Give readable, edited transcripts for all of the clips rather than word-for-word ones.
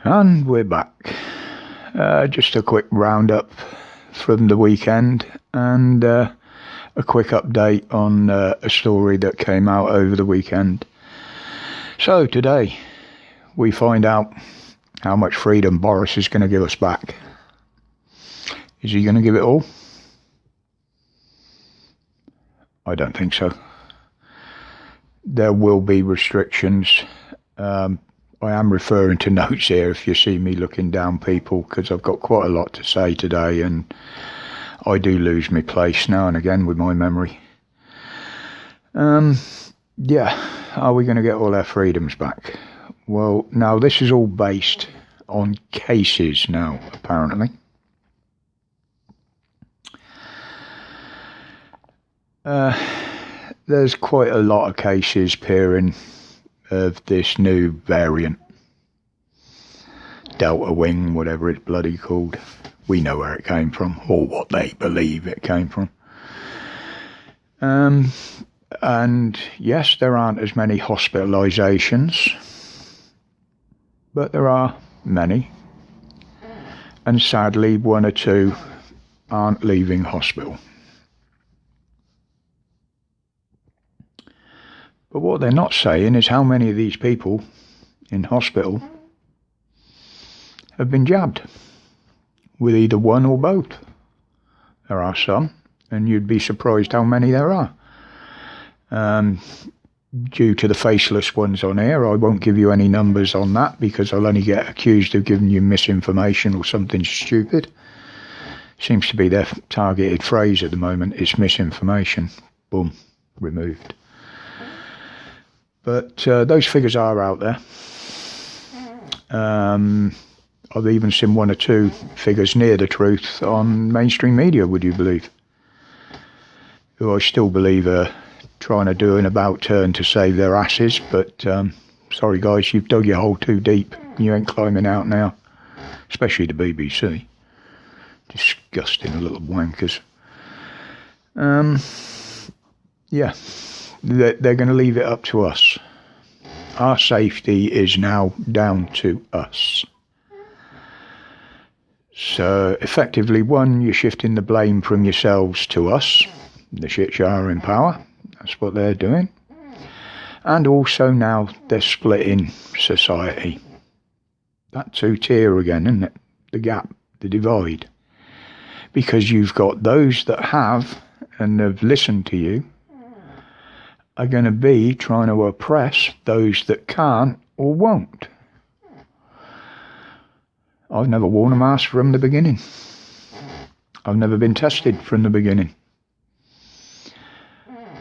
And we're back. Just a quick roundup from the weekend and a quick update on a story that came out over the weekend. So today we find out how much freedom Boris is going to give us back. Is he going to give it all? I don't think so. There will be restrictions. I am referring to notes here if you see me looking down, people, because I've got quite a lot to say today and I do lose my place now and again with my memory. Yeah, are we going to get all our freedoms back? Well, now this is all based on cases now, apparently. There's quite a lot of cases appearing of this new variant, Delta Wing, whatever it's bloody called. We know where it came from, or what they believe it came from. And yes, there aren't as many hospitalisations, but there are many. And sadly, one or two aren't leaving hospital. But what they're not saying is how many of these people in hospital have been jabbed with either one or both. There are some, and you'd be surprised how many there are. Due to the faceless ones on here, I won't give you any numbers on that because I'll only get accused of giving you misinformation or something stupid. Seems to be their targeted phrase at the moment, it's misinformation. Boom, removed. But those figures are out there. I've even seen one or two figures near the truth on mainstream media, would you believe? Who I still believe are trying to do an about turn to save their asses, but sorry guys, you've dug your hole too deep. You ain't climbing out now. Especially the BBC. Disgusting little wankers. Yeah. They're going to leave it up to us. Our safety is now down to us. So effectively, one, you're shifting the blame from yourselves to us, the shit shower in power. That's what they're doing. And also now they're splitting society. That two-tier again, isn't it? The gap, the divide. Because you've got those that have and have listened to you are going to be trying to oppress those that can't or won't. I've never worn a mask from the beginning. I've never been tested from the beginning.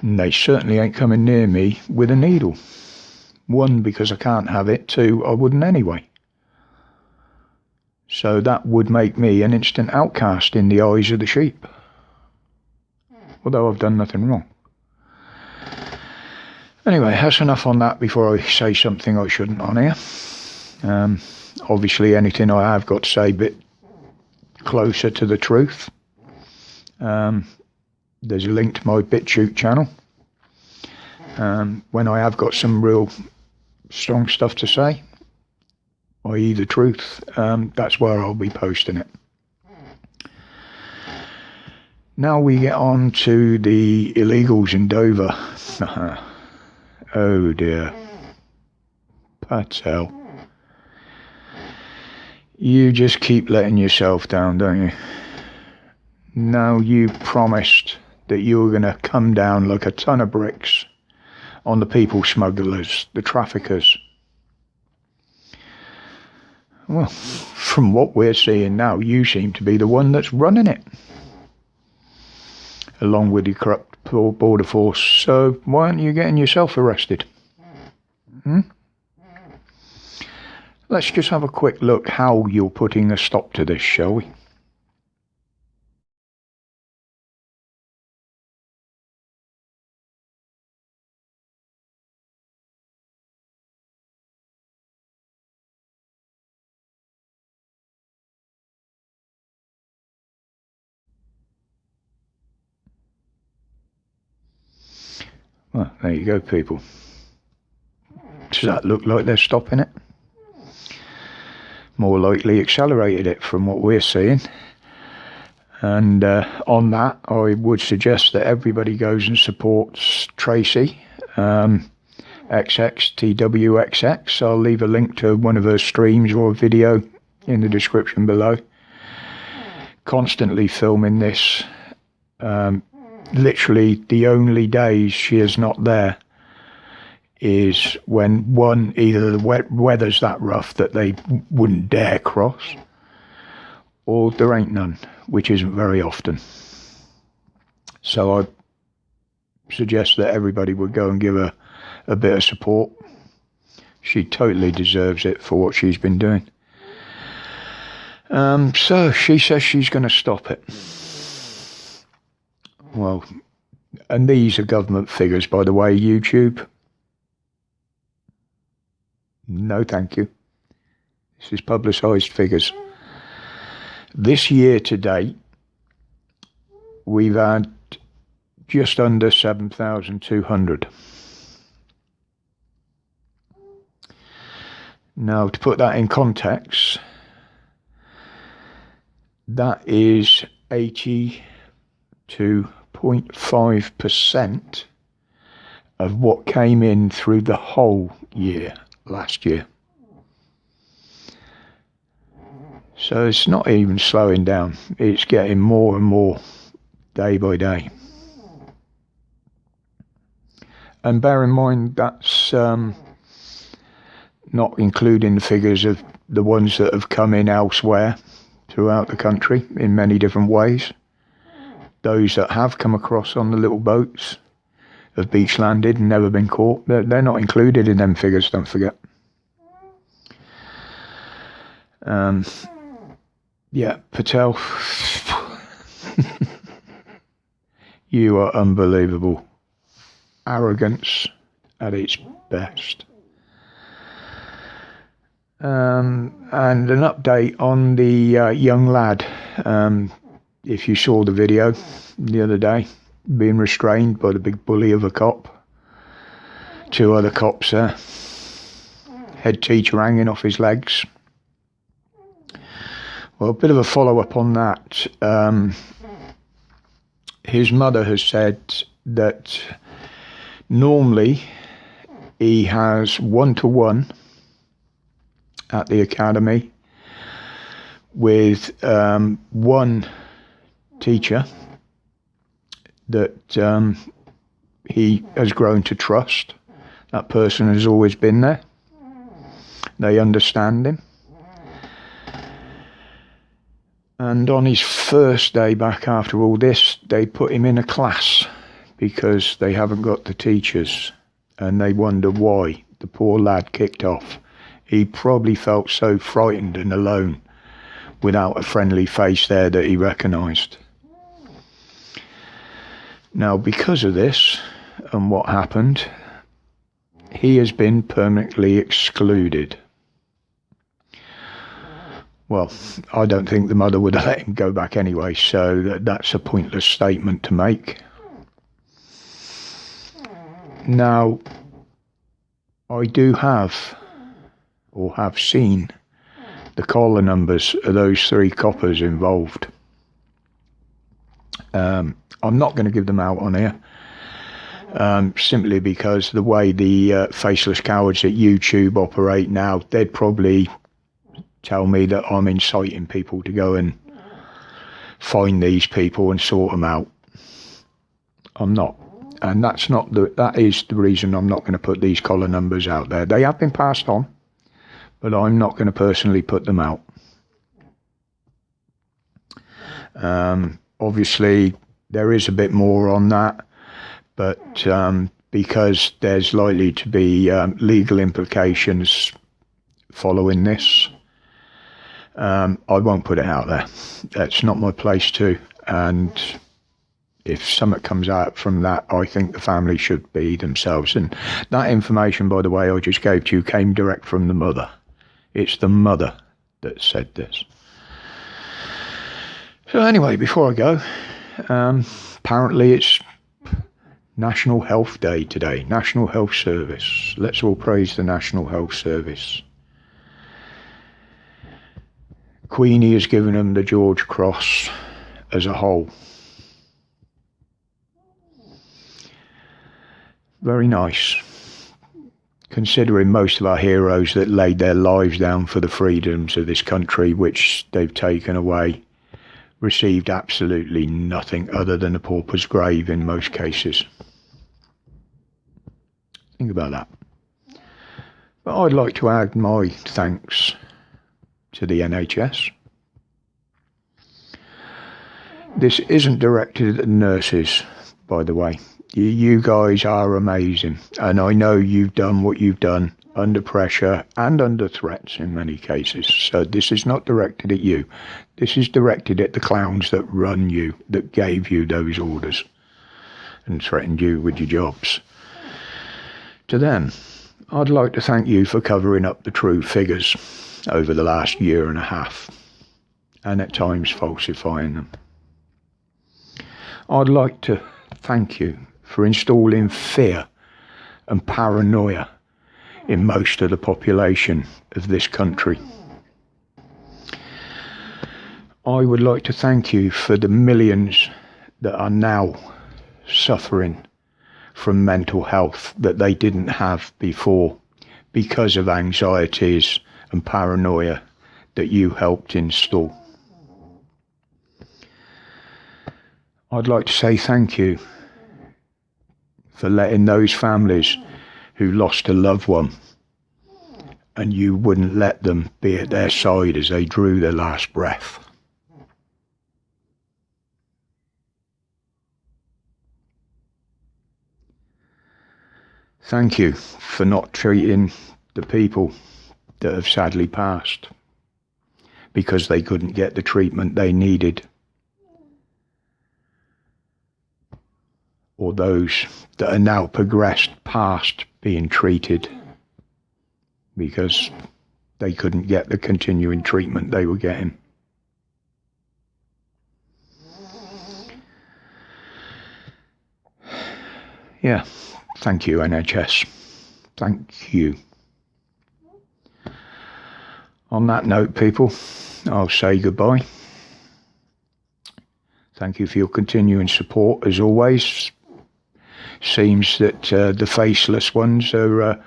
And they certainly ain't coming near me with a needle. One, because I can't have it. Two, I wouldn't anyway. So that would make me an instant outcast in the eyes of the sheep. Although I've done nothing wrong. Anyway, that's enough on that before I say something I shouldn't on here. Obviously, anything I have got to say a bit closer to the truth. There's a link to my BitChute channel. When I have got some real strong stuff to say, i.e. the truth, that's where I'll be posting it. Now we get on to the illegals in Dover. Oh dear. Patel. You just keep letting yourself down, don't you? Now you promised that you were going to come down like a ton of bricks on the people smugglers, the traffickers. Well, from what we're seeing now, you seem to be the one that's running it. Along with the corrupt border force, so why aren't you getting yourself arrested? Let's just have a quick look how you're putting a stop to this, shall we? Well, there you go, people. Does that look like they're stopping it? more likely accelerated it from what we're seeing. And on that, I would suggest that everybody goes and supports Tracy, XXTWXX. I'll leave a link to one of her streams or a video in the description below. Constantly filming this. Literally the only days she is not there is when either the weather's that rough that they wouldn't dare cross, or there ain't none, which isn't very often. So I suggest that everybody would go and give her a bit of support. She totally deserves it for what she's been doing. So she says she's going to stop it. Well, and these are government figures, by the way, YouTube. No, thank you. This is publicised figures. This year to date, we've had just under 7,200. Now, to put that in context, that is 82.5% of what came in through the whole year last year. So it's not even slowing down, it's getting more and more day by day. And bear in mind that's not including the figures of the ones that have come in elsewhere throughout the country in many different ways. Those that have come across on the little boats, have beach landed and never been caught, they're not included in them figures, don't forget. Yeah, Patel, you are unbelievable. Arrogance at its best. And an update on the young lad. If you saw the video the other day, being restrained by the big bully of a cop. 2 other cops there. Head teacher hanging off his legs. Well, a bit of a follow-up on that. His mother has said that normally he has 1-to-1 at the academy with one teacher that he has grown to trust. That person has always been there. They understand him. And on his first day back after all this, they put him in a class because they haven't got the teachers, and they wonder why the poor lad kicked off. He probably felt so frightened and alone without a friendly face there that he recognised. Now, because of this and what happened, he has been permanently excluded. Well, I don't think the mother would have let him go back anyway, so that's a pointless statement to make. Now, I do have, or have seen, the collar numbers of those 3 coppers involved. I'm not going to give them out on here, simply because the way the faceless cowards at YouTube operate now, they'd probably tell me that I'm inciting people to go and find these people and sort them out. I'm not. And that is the reason I'm not going to put these collar numbers out there. They have been passed on, but I'm not going to personally put them out. Obviously, there is a bit more on that, but because there's likely to be legal implications following this, I won't put it out there. That's not my place to, and if something comes out from that, I think the family should be themselves. And that information, by the way, I just gave to you came direct from the mother. It's the mother that said this. So anyway, before I go, apparently it's National Health Day today, National Health Service. Let's all praise the National Health Service. Queenie has given them the George Cross as a whole. Very nice, considering most of our heroes that laid their lives down for the freedoms of this country, which they've taken away, received absolutely nothing other than a pauper's grave in most cases. Think about that. But I'd like to add my thanks to the NHS. This isn't directed at the nurses, by the way. You guys are amazing, and I know you've done what you've done under pressure and under threats in many cases. So this is not directed at you. This is directed at the clowns that run you, that gave you those orders and threatened you with your jobs. To them, I'd like to thank you for covering up the true figures over the last year and a half, and at times falsifying them. I'd like to thank you for installing fear and paranoia in most of the population of this country. I would like to thank you for the millions that are now suffering from mental health that they didn't have before because of anxieties and paranoia that you helped install. I'd like to say thank you for letting those families who lost a loved one and you wouldn't let them be at their side as they drew their last breath. Thank you for not treating the people that have sadly passed because they couldn't get the treatment they needed, or those that are now progressed past being treated because they couldn't get the continuing treatment they were getting. Yeah, thank you, NHS. Thank you. On that note, people, I'll say goodbye. Thank you for your continuing support, as always. Seems that the faceless ones are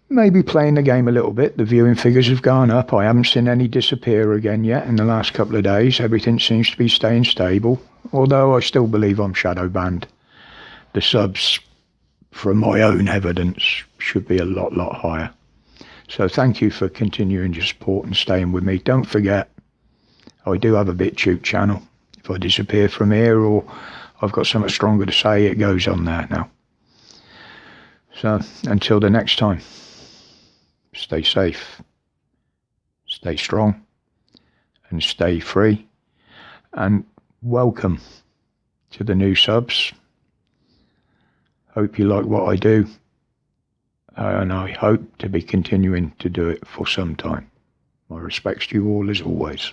maybe playing the game a little bit. The viewing figures have gone up. I haven't seen any disappear again yet in the last couple of days. Everything seems to be staying stable, although I still believe I'm shadow banned. The subs, from my own evidence, should be a lot higher. So thank you for continuing your support and staying with me. Don't forget, I do have a BitChute channel. If I disappear from here or I've got something stronger to say, it goes on there now. So until the next time, stay safe, stay strong, and stay free. And welcome to the new subs. Hope you like what I do, and I hope to be continuing to do it for some time. My respects to you all as always.